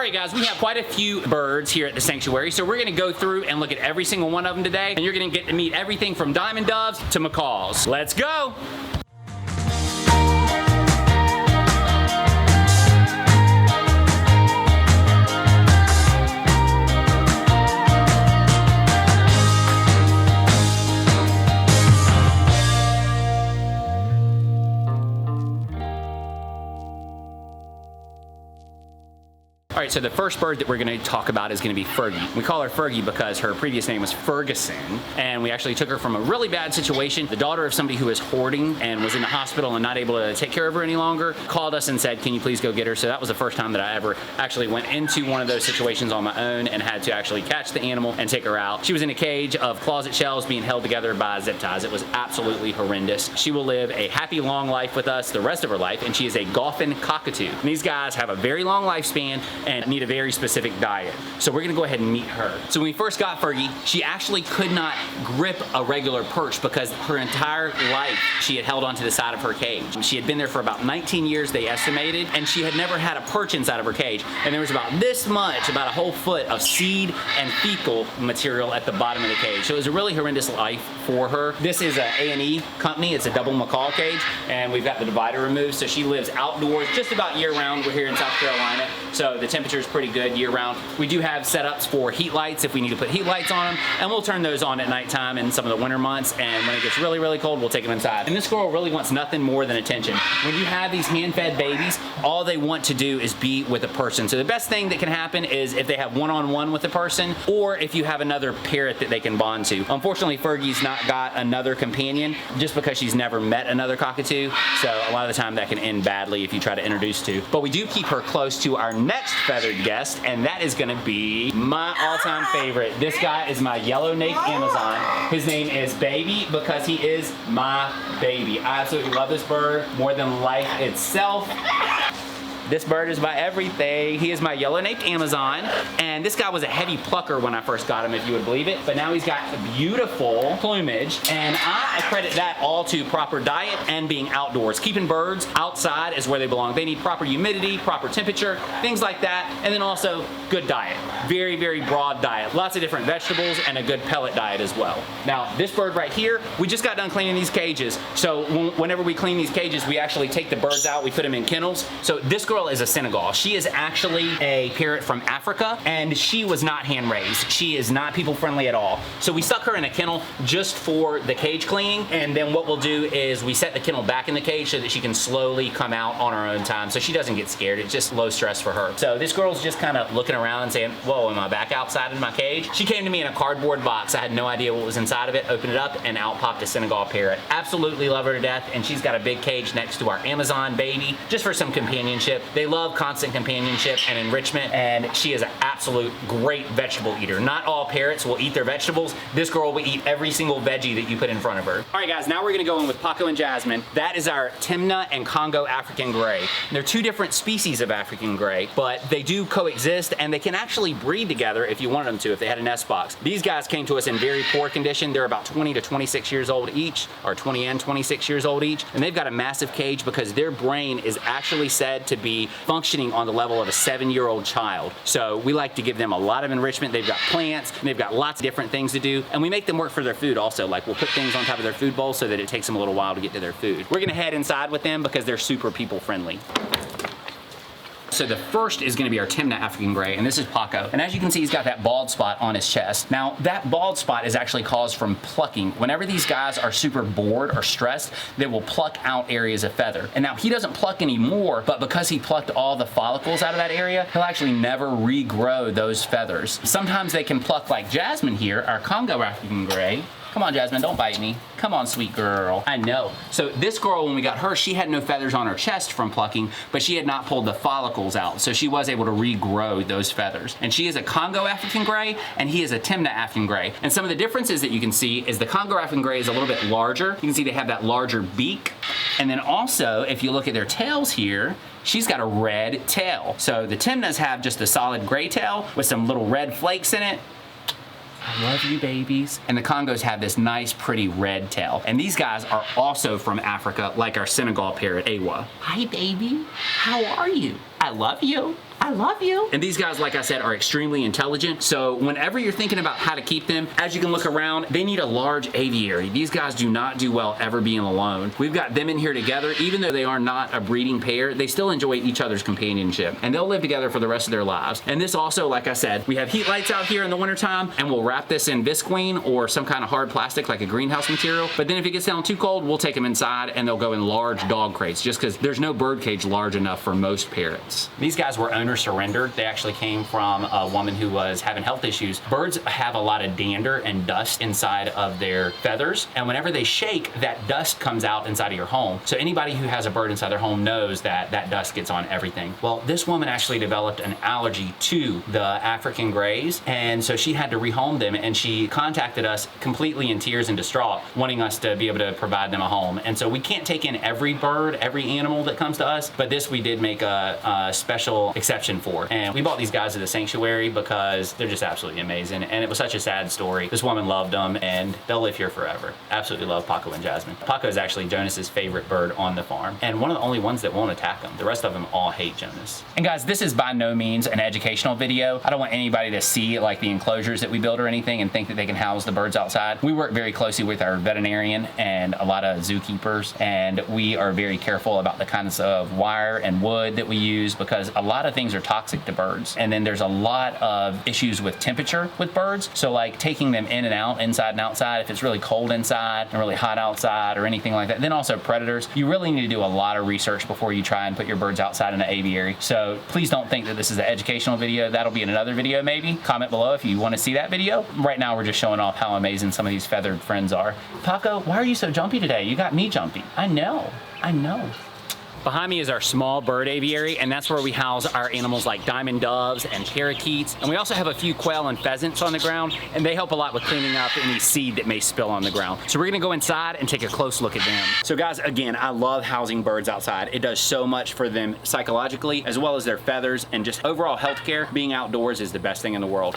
right, guys, we have quite a few birds here at the sanctuary, so we're gonna go through and look at every single one of them today, and you're gonna get to meet everything from diamond doves to macaws. Let's go! All right, so the first bird that we're gonna talk about is gonna be Fergie. We call her Fergie because her previous name was Ferguson, and we actually took her from a really bad situation. The daughter of somebody who was hoarding and was in the hospital and not able to take care of her any longer called us and said, can you please go get her? So that was the first time that I ever actually went into one of those situations on my own and had to actually catch the animal and take her out. She was in a cage of closet shelves being held together by zip ties. It was absolutely horrendous. She will live a happy, long life with us the rest of her life, and she is a Goffin cockatoo. And these guys have a very long lifespan and need a very specific diet. So we're gonna go ahead and meet her. So when we first got Fergie, she actually could not grip a regular perch because her entire life she had held onto the side of her cage. She had been there for about 19 years, they estimated, and she had never had a perch inside of her cage. And there was about this much, about a whole foot of seed and fecal material at the bottom of the cage. So it was a really horrendous life for her. This is a A&E company. It's a double macaw cage, and we've got the divider removed, so she lives outdoors just about year round. We're here in South Carolina, so the temperature is pretty good year round. We do have setups for heat lights if we need to put heat lights on them, and we'll turn those on at nighttime in some of the winter months, and when it gets really, really cold, we'll take them inside. And this squirrel really wants nothing more than attention. When you have these hand-fed babies, all they want to do is be with a person. So the best thing that can happen is if they have one-on-one with a person, or if you have another parrot that they can bond to. Unfortunately, Fergie's not got another companion just because she's never met another cockatoo, so a lot of the time that can end badly if you try to introduce to. But we do keep her close to our next feathered guest, and that is gonna be my all-time favorite. This guy is my yellow-naped Amazon. His name is Baby because he is my baby. I absolutely love this bird more than life itself. This bird is my everything. He is my yellow-naped Amazon, and this guy was a heavy plucker when I first got him, if you would believe it, but now he's got beautiful plumage, and I credit that all to proper diet and being outdoors. Keeping birds outside is where they belong. They need proper humidity, proper temperature, things like that, and then also good diet. Very, very broad diet. Lots of different vegetables and a good pellet diet as well. Now, this bird right here, we just got done cleaning these cages, so whenever we clean these cages, we actually take the birds out, we put them in kennels. So this girl is a Senegal. She is actually a parrot from Africa, and she was not hand-raised. She is not people-friendly at all. So we stuck her in a kennel just for the cage cleaning, and then what we'll do is we set the kennel back in the cage so that she can slowly come out on her own time so she doesn't get scared. It's just low stress for her. So this girl's just kind of looking around and saying, whoa, am I back outside in my cage? She came to me in a cardboard box. I had no idea what was inside of it, opened it up, and out popped a Senegal parrot. Absolutely love her to death, and she's got a big cage next to our Amazon baby just for some companionship. They love constant companionship and enrichment, and she is an absolute great vegetable eater. Not all parrots will eat their vegetables. This girl will eat every single veggie that you put in front of her. All right, guys, now we're gonna go in with Paco and Jasmine. That is our Timna and Congo African gray. They're two different species of African gray, but they do coexist, and they can actually breed together if you wanted them to, if they had a nest box. These guys came to us in very poor condition. They're about 20 to 26 years old each, or 20 and 26 years old each, and they've got a massive cage because their brain is actually said to be functioning on the level of a 7-year-old child. So we like to give them a lot of enrichment. They've got plants, and they've got lots of different things to do, and we make them work for their food also. Like, we'll put things on top of their food bowl so that it takes them a little while to get to their food. We're gonna head inside with them because they're super people friendly. So the first is gonna be our Timna African Gray, and this is Paco. And as you can see, he's got that bald spot on his chest. Now, that bald spot is actually caused from plucking. Whenever these guys are super bored or stressed, they will pluck out areas of feather. And now, he doesn't pluck anymore, but because he plucked all the follicles out of that area, he'll actually never regrow those feathers. Sometimes they can pluck, like Jasmine here, our Congo African Gray. Come on, Jasmine, don't bite me. Come on, sweet girl. I know. So this girl, when we got her, she had no feathers on her chest from plucking, but she had not pulled the follicles out, so she was able to regrow those feathers. And she is a Congo African Gray, and he is a Timna African Gray. And some of the differences that you can see is the Congo African Gray is a little bit larger. You can see they have that larger beak. And then also, if you look at their tails here, she's got a red tail. So the Timnas have just a solid gray tail with some little red flakes in it. I love you, babies. And the Congos have this nice, pretty red tail. And these guys are also from Africa, like our Senegal parrot, Awa. Hi, baby. How are you? I love you. I love you. And these guys, like I said, are extremely intelligent. So whenever you're thinking about how to keep them, as you can look around, they need a large aviary. These guys do not do well ever being alone. We've got them in here together. Even though they are not a breeding pair, they still enjoy each other's companionship, and they'll live together for the rest of their lives. And this also, like I said, we have heat lights out here in the wintertime, and we'll wrap this in visqueen or some kind of hard plastic like a greenhouse material. But then if it gets down too cold, we'll take them inside and they'll go in large dog crates, just because there's no bird cage large enough for most parrots. These guys were owner surrendered. They actually came from a woman who was having health issues. Birds have a lot of dander and dust inside of their feathers, and whenever they shake, that dust comes out inside of your home. So anybody who has a bird inside their home knows that that dust gets on everything. Well, this woman actually developed an allergy to the African greys, and so she had to rehome them, and she contacted us completely in tears and distraught, wanting us to be able to provide them a home. And so we can't take in every bird, every animal that comes to us, but this we did make a special exception for. And we bought these guys at the sanctuary because they're just absolutely amazing, and it was such a sad story. This woman loved them, and they'll live here forever. Absolutely love Paco and Jasmine. Paco is actually Jonas's favorite bird on the farm, and one of the only ones that won't attack him. The rest of them all hate Jonas. And guys, this is by no means an educational video. I don't want anybody to see like the enclosures that we build or anything and think that they can house the birds outside. We work very closely with our veterinarian and a lot of zookeepers, and we are very careful about the kinds of wire and wood that we use, because a lot of things are toxic to birds. And then there's a lot of issues with temperature with birds. So like taking them in and out, inside and outside, if it's really cold inside and really hot outside or anything like that. Then also predators. You really need to do a lot of research before you try and put your birds outside in an aviary. So please don't think that this is an educational video. That'll be in another video maybe. Comment below if you want to see that video. Right now we're just showing off how amazing some of these feathered friends are. Paco, why are you so jumpy today? You got me jumpy. I know. Behind me is our small bird aviary, and that's where we house our animals like diamond doves and parakeets. And we also have a few quail and pheasants on the ground, and they help a lot with cleaning up any seed that may spill on the ground. So we're gonna go inside and take a close look at them. So guys, again, I love housing birds outside. It does so much for them psychologically, as well as their feathers and just overall health care. Being outdoors is the best thing in the world.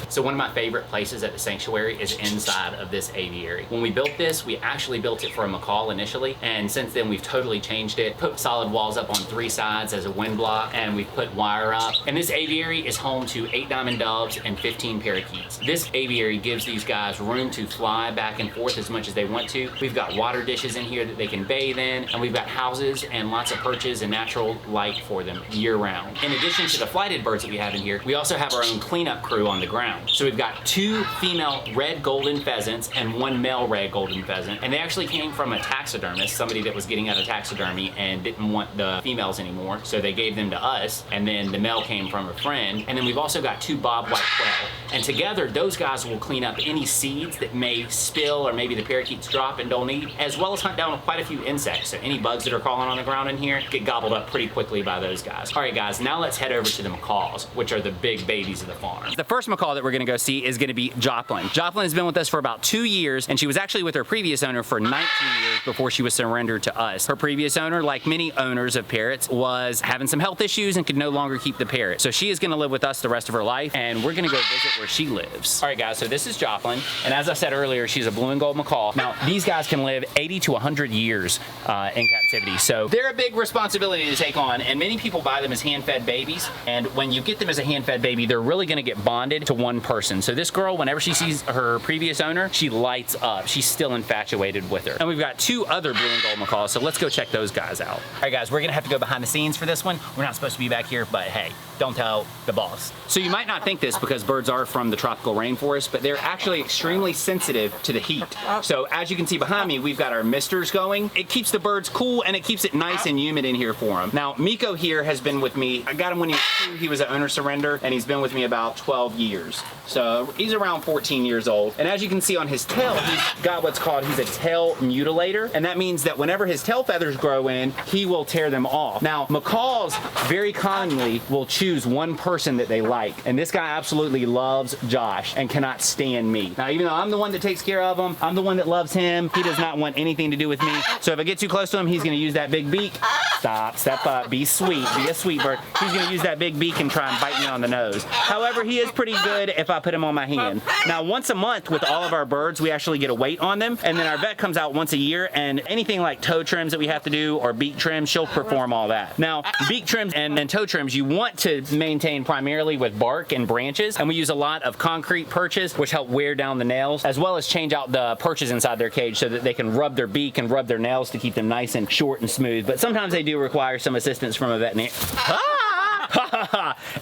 So one of my favorite places at the sanctuary is inside of this aviary. When we built this, we actually built it for a macaw initially, and since then we've totally changed it, put solid walls up on 3 sides as a wind block, and we've put wire up. And this aviary is home to 8 diamond doves and 15 parakeets. This aviary gives these guys room to fly back and forth as much as they want to. We've got water dishes in here that they can bathe in, and we've got houses and lots of perches and natural light for them year round. In addition to the flighted birds that we have in here, we also have our own cleanup crew on the ground. So we've got 2 female red golden pheasants and 1 male red golden pheasant, and they actually came from a taxidermist, somebody that was getting out of taxidermy and didn't want the females anymore, so they gave them to us, and then the male came from a friend. And then we've also got 2 bobwhite quail, and together those guys will clean up any seeds that may spill or maybe the parakeets drop and don't eat, as well as hunt down quite a few insects. So any bugs that are crawling on the ground in here get gobbled up pretty quickly by those guys. All right guys, now let's head over to the macaws, which are the big babies of the farm. The first macaw that we're gonna go see is going to be Joplin. Joplin has been with us for about 2 years, and she was actually with her previous owner for 19 years before she was surrendered to us. Her previous owner, like many owners of parrots, was having some health issues and could no longer keep the parrot. So she is going to live with us the rest of her life, and we're going to go visit where she lives. All right guys, so this is Joplin, and as I said earlier, she's a blue and gold macaw. Now these guys can live 80 to 100 years in captivity, so they're a big responsibility to take on, and many people buy them as hand-fed babies, and when you get them as a hand-fed baby, they're really going to get bonded to one person. So this girl, whenever she sees her previous owner, she lights up. She's still infatuated with her. And we've got 2 other blue and gold macaws, so let's go check those guys out. All right guys, we're gonna have to go behind the scenes for this one. We're not supposed to be back here, but hey, don't tell the boss. So you might not think this because birds are from the tropical rainforest, but they're actually extremely sensitive to the heat. So as you can see behind me, we've got our misters going. It keeps the birds cool, and it keeps it nice and humid in here for them. Now, Miko here has been with me. I got him when he was 2. He was an owner surrender, and he's been with me about 12 years. So he's around 14 years old. And as you can see on his tail, he's got what's called, he's a tail mutilator. And that means that whenever his tail feathers grow in, he will tear them off. Now, macaws very commonly will chew choose one person that they like. And this guy absolutely loves Josh and cannot stand me. Now, even though I'm the one that takes care of him, I'm the one that loves him, he does not want anything to do with me. So if I get too close to him, he's gonna use that big beak. Stop, step up, be sweet, be a sweet bird. He's gonna use that big beak and try and bite me on the nose. However, he is pretty good if I put him on my hand. Now, once a month with all of our birds, we actually get a weight on them, and then our vet comes out once a year, and anything like toe trims that we have to do or beak trims, she'll perform all that. Now, beak trims and toe trims, you want to maintain primarily with bark and branches, and we use a lot of concrete perches, which help wear down the nails, as well as change out the perches inside their cage so that they can rub their beak and rub their nails to keep them nice and short and smooth. But sometimes they do require some assistance from a veterinarian.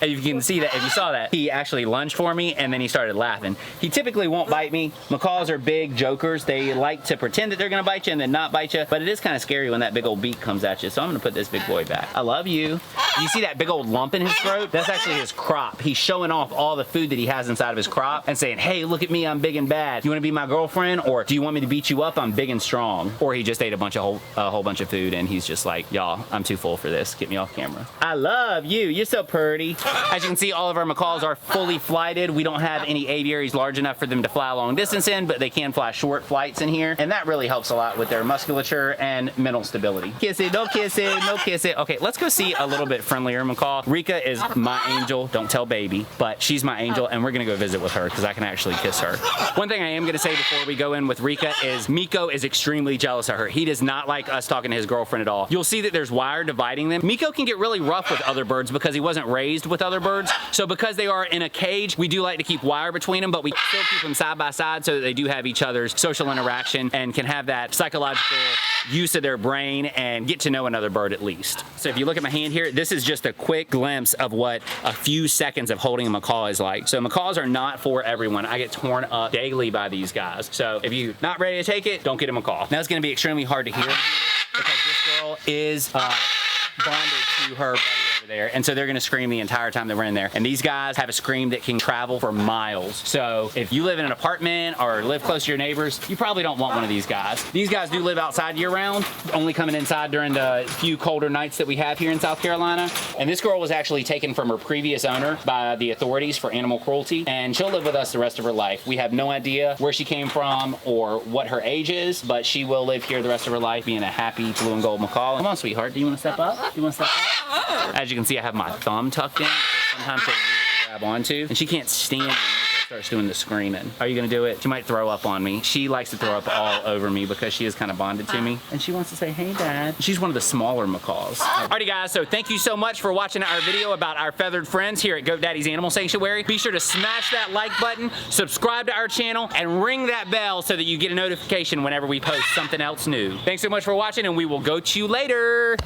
And if you can see that, if you saw that, he actually lunged for me and then he started laughing. He typically won't bite me. Macaws are big jokers. They like to pretend that they're gonna bite you and then not bite you, but it is kind of scary when that big old beak comes at you. So I'm gonna put this big boy back. I love you. You see that big old lump in his throat? That's actually his crop. He's showing off all the food that he has inside of his crop and saying, hey, look at me, I'm big and bad. You wanna be my girlfriend? Or do you want me to beat you up? I'm big and strong. Or he just ate a whole bunch of food and he's just like, y'all, I'm too full for this. Get me off camera. I love you. You're so pretty. As you can see, all of our macaws are fully flighted. We don't have any aviaries large enough for them to fly a long distance in, but they can fly short flights in here. And that really helps a lot with their musculature and mental stability. Kiss it, don't kiss it, no kiss it. Okay, let's go see a little bit friendlier macaw. Rika is my angel. Don't tell baby, but she's my angel and we're gonna go visit with her because I can actually kiss her. One thing I am gonna say before we go in with Rika is Miko is extremely jealous of her. He does not like us talking to his girlfriend at all. You'll see that there's wire dividing them. Miko can get really rough with other birds because he wasn't raised with other birds. So because they are in a cage, we do like to keep wire between them, but we still keep them side by side so that they do have each other's social interaction and can have that psychological use of their brain and get to know another bird at least. So if you look at my hand here, this is just a quick glimpse of what a few seconds of holding a macaw is like. So macaws are not for everyone. I get torn up daily by these guys. So if you're not ready to take it, don't get a macaw. Now it's gonna be extremely hard to hear because this girl is bonded to her buddy over there, and so they're gonna scream the entire time that we're in there. And these guys have a scream that can travel for miles. So if you live in an apartment or live close to your neighbors, you probably don't want one of these guys. These guys do live outside year round, only coming inside during the few colder nights that we have here in South Carolina. And this girl was actually taken from her previous owner by the authorities for animal cruelty, and she'll live with us the rest of her life. We have no idea where she came from or what her age is, but she will live here the rest of her life being a happy blue and gold macaw. Come on, sweetheart, do you wanna step up? Do you wanna step up? As you can see, I have my thumb tucked in because sometimes they use it to grab onto, and she can't stand when Miko starts doing the screaming. Are you gonna do it? She might throw up on me. She likes to throw up all over me because she is kind of bonded to me, and she wants to say, hey, Dad. She's one of the smaller macaws. Alrighty, guys, so thank you so much for watching our video about our feathered friends here at Goat Daddy's Animal Sanctuary. Be sure to smash that like button, subscribe to our channel, and ring that bell so that you get a notification whenever we post something else new. Thanks so much for watching, and we will goat you later.